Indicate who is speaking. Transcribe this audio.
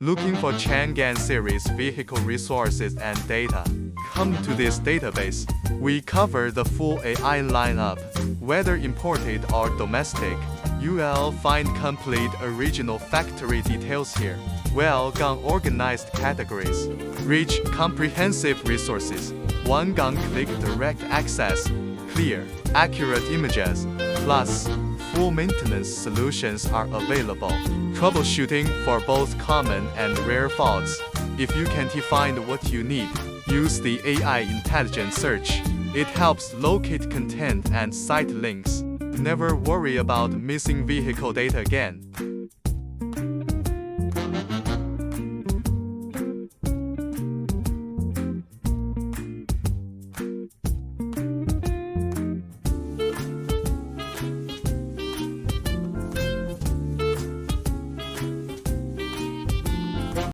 Speaker 1: Looking for Changan series vehicle resources and data? Come to this database. We cover the full AI lineup, whether imported or domestic. You'll find complete original factory details here. Well-organized categories. Rich, comprehensive resources. One-click direct access. Clear, accurate images. Plus, full maintenance solutions are available. Troubleshooting for both common and rare faults. If you can't find what you need, use the AI intelligent search. It helps locate content and site links. Never worry about missing vehicle data again.